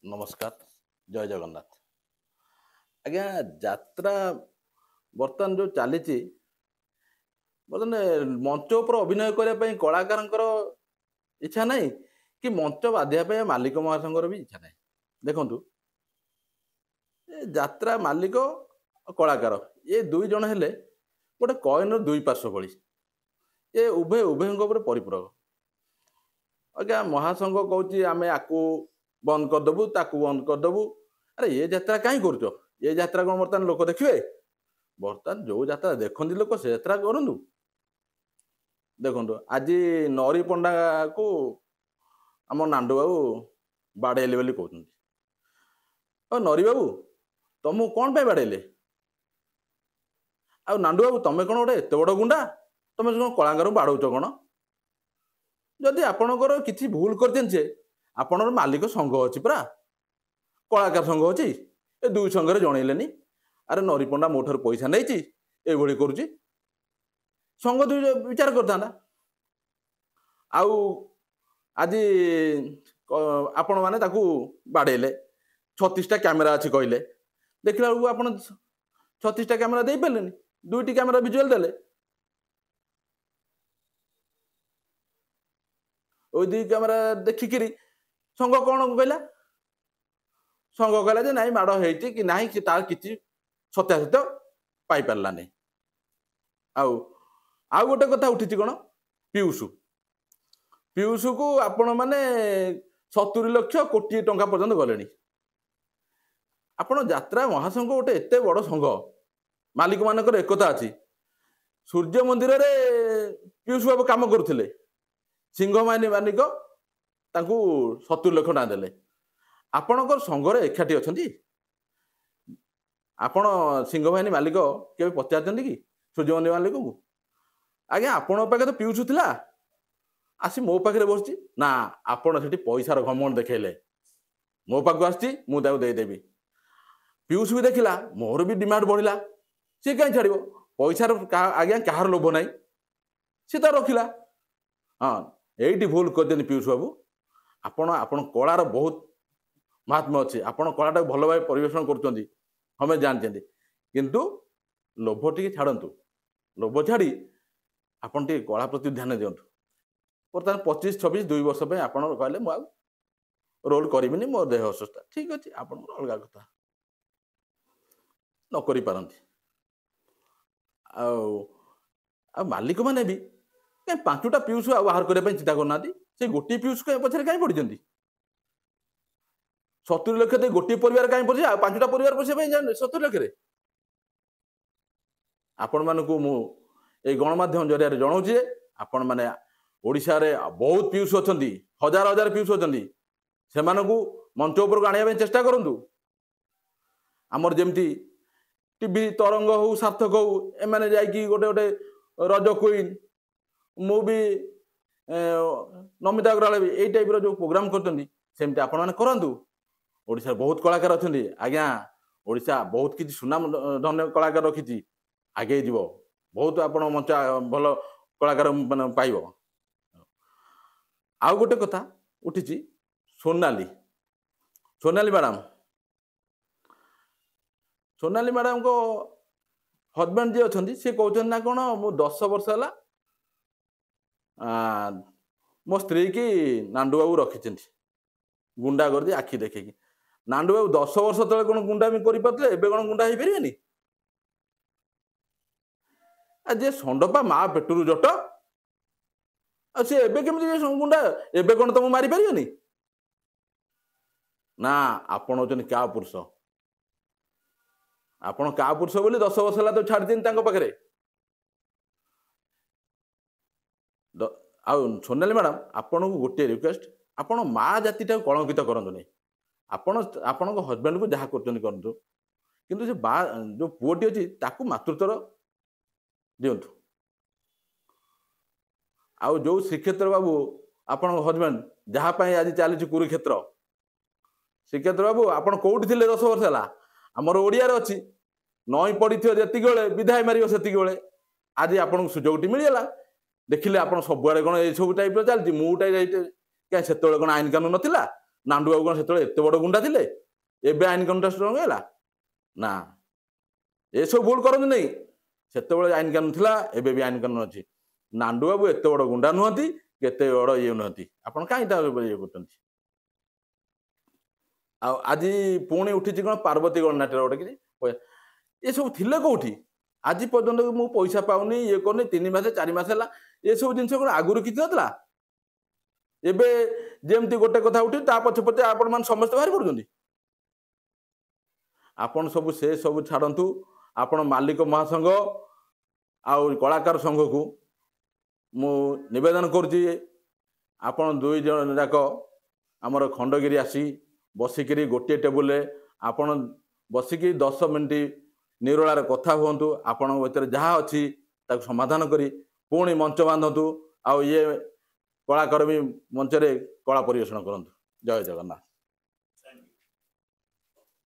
नमस्कार जय जगन्नाथ आज्ञा यात्रा बर्तमान जो चली बर्तमान मंच उपर अभिनय करने कलाकार इच्छा नहीं कि मंच बाधिया मालिक महासंघर भी इच्छा नहीं देखु यात्रा मालिक और कलाकार ये दुई जन हेले गोटे कॉइन दुई पार्श्व भली ये उभय उभय परिपूरक आज्ञा महासंघ कहूँ आम आपको बंद करदेबू ताकू बंद करदेबू अरे ये यात्रा कहीं कर ये यात्रा कौन बर्तमान लोक देखिए बर्तमान जो यात्रा देखते लोक से यात्रा करूँ देखो आज नरी पंडा को आम नांडू बाबू बाड़ेले बोली कहते नरी बाबू तुमको कौन पे बाड़ेले आ नांडू बाबू तुम कौन गोटे एत बड़ गुंडा तुम कौन कलाकार बाड़ौच कौन जदि आपणकर किसी भूल कर आपणर मालिक संघ अच्छी परा कलाकार संघ अच्छी ए दुई संघे जनइलेनी अरे नरी पंडा मो ठार पैसा नहीं ये करुच्ची संघ दुई विचार करता आज आपण मैंने बाड़ेले 36टा कैमेरा अच्छी कहले देखला बेलू आप 36टा कैमेरा दे पारे दुईटी कैमेरा विजुअल देले ओई दुई कैमेरा देखिकी संघ कौन कहला संघ कहला जे नाई माड़ होती कि ना कि तार किसी सत्यासत्य पाई पारला नहीं आउ गोटे कथा उठी कौन पीयूष पीयूष को आपण मैंने 70 लाख कोटी टंका पर्यंत गले आपण यात्रा महासंघ गोटे एत बड़ संघ मालिक मानकर एकता अच्छी सूर्य मंदिर रे पीयूष बाबू काम करुले सिंह मालिक 70 लाख टଙ୍କା देले आपणकर संघर एकाठी अच्छा आपण सिंह बाहिनी मालिक के पचार कि सूर्य मंदिर मालिक को आज्ञा आपण पाखे तो पीयूष थिला आसी मो पाखे बसची ना आपण से पैसार घमंड देखले मो पाक आसची मुझे देदेवी पीयूष भी देखला मोर भी डिमांड बढ़ला सी कहीं छाड़ पैसार आज्ञा कहार लोभ ना सी तो रखिला हाँ यही भूल कर पीयूष बाबू आपण कलार बहुत महात्मा अच्छे आपण कलाटा भल भाव परिवेशन कर हमें जानते किंतु लोभ टी छाड़ू लोभ छाड़ी आपन टी कला प्रति ध्यान दिंतु बर्तमान 25-26 2 वर्ष आप कहले मुझे रोल करी मो देह असुस्थ ठीक अच्छे आप अलग कथा नक पारती मालिक मैंने भी कहीं 5टा पीयूष बाहर करने चिंता करना से गोटे पीयूष पछे कहीं पड़ी 70 लाख दे गोटे परिवार कहीं पड़े 5टा परिवार पछे 70 लाख आपण मानक मुझे गणमाध्यम जरिया जनाऊे आपण मैंने ओडिशा रे बहुत पीयूष अच्छा हजार हजार पीयूष अच्छा से मंच उपर आने चेष्टा करूँ आमर जमती टीवी तरंग हो सार्थक हो एम जा गोटे गोटे रज क्वीन मु भी नमिता अग्रवाल भी यही टाइप जो प्रोग्राम करमती आपण मैंने करूँ ओडिशा बहुत कलाकार अच्छा आज्ञा ओडिशा बहुत किसी सुनाम धन्य कलाकार रखी आगे जीव बहुत आप मंच भल कलाकार मान पाइब आउ गोटे कथा उठी सोनाली सोनाली मैडम को हजबैंड जी अच्छा सी कहते ना कौन मु 10 वर्ष है मो स्त्री की नांडू बाबू रखी गुंडा कर दी आखि देखे नांडू बाबू 10 वर्ष तले कौन गुंडा भी कर पारे एवं कौन गुंडा हो पारे जे षंडपा माँ पेटू जट सी एमती गुंडा एवं कौन तुम मारी पारे ना आपण होचन क्या पुरुष आपण क्या पुरुष बोली 10 वर्ष है तो छाड़ दिन पाखे सोनाली मैडम आपन को गोटे रिक्वेस्ट आपण माँ जाति कलंकित करंतु नहीं आपण हजबैंड को जहाँ करूँ किंतु जो पुओटी अच्छी ताकू मातृत्वर दिंतु आउ जो श्रीक्षेत्र बाबू आपण हजबैंड जहाँ आज चली कुरुक्षेत्र श्रीक्षेत्र बाबू आपण कौटी थे 10 वर्ष है आमर ओडिया अच्छी नई पड़ी जी विधाय मार से आज आपन सुजोग मिलगला देखिले आप सबुआड़े कौन ये सब टाइप चलती मुटा क्या से कौन आईन कानून नाला ନାଣ୍ଡୁ ବାବୁ କ'ଣ ସେତେବେଳେ ଏତେ ବଡ଼ ଗୁଣ୍ଡା ଥିଲେ? ଏବେ ଆଇନ କାନୁନଟା ଷ୍ଟ୍ରଙ୍ଗ ହେଲା? ନା, ଏସବୁ ଭୁଲ କରନ୍ତୁ ନାହିଁ। ସେତେବେଳେ ଆଇନ କାନୁନ ଥିଲା, ଏବେ ବି ଆଇନ କାନୁନ ଅଛି। ନାଣ୍ଡୁ ବାବୁ ଏତେ ବଡ଼ ଗୁଣ୍ଡା ନୁହନ୍ତି, କେତେ ବଡ଼ ଇଏ ନୁହନ୍ତି। ଆପଣ କାହିଁକି ତା ଉପରେ ଇଏ କରୁଛନ୍ତି? ଆଉ ଆଜି ପୁଣି ଉଠିଛି କ'ଣ ପାର୍ବତୀ ଗଣନାଟ୍ୟର ଗୋଟେ କିଛି ଏସବୁ ଥିଲେ କୋଉଠି? ଆଜି ପର୍ଯ୍ୟନ୍ତ ମୁଁ ପଇସା ପାଉନି, ଇଏ କରୁନି, 3 ମାସ 4 ମାସ ହେଲା। ଏସବୁ ଜିନିଷ କ'ଣ ଆଗରୁ କିଛି ନଥିଲା? ଏବେ ଯେମିତି ଗୋଟେ କଥା ଉଠି ତା ପଛେ ପଛେ ଆପଣମାନେ ସମସ୍ତେ ବାହାରି ପଡୁଛନ୍ତି। ଆପଣ ସବୁ ସେ ସବୁ ଛାଡ଼ନ୍ତୁ। ଆପଣ ମାଲିକ ମହାସଂଘ ଆଉ କଳାକାର ସଂଘକୁ ମୁଁ ନିବେଦନ କରୁଛି, ଆପଣ 2 ଜଣ ଯାକ ଆମର ଖଣ୍ଡଗିରି ଆସି ବସିକିରି ଗୋଟିଏ ଟେବୁଲରେ ଆପଣ ବସିକି 10 ମିନିଟ୍ ନିରୋଳାରେ କଥା ହୁଅନ୍ତୁ। ଆପଣଙ୍କ ଭିତରେ ଯାହା ଅଛି ତାକୁ ସମାଧାନ କରି ପୁଣି ମଞ୍ଚ ବାନ୍ଧନ୍ତୁ। ଆଉ ଇଏ କଳାକାର ବି ମଞ୍ଚରେ କଳା ପରିବେଷଣ କରନ୍ତୁ। ଜୟ ଜଗନ୍ନାଥ।